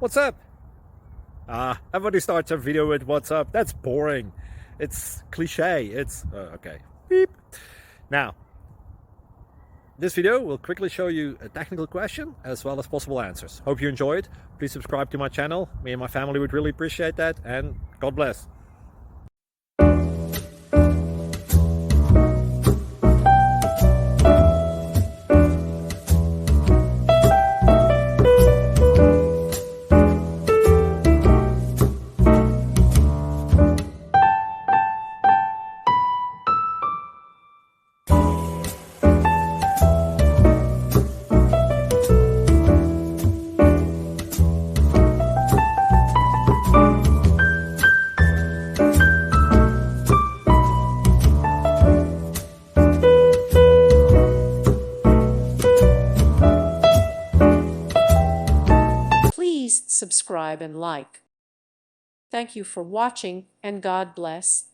What's up? Everybody starts a video with what's up. That's boring. It's cliche. It's okay. Beep. Now, this video will quickly show you a technical question as well as possible answers. Hope you enjoy it. Please subscribe to my channel. Me and my family would really appreciate that, and God bless. Please subscribe and like. Thank you for watching, and God bless.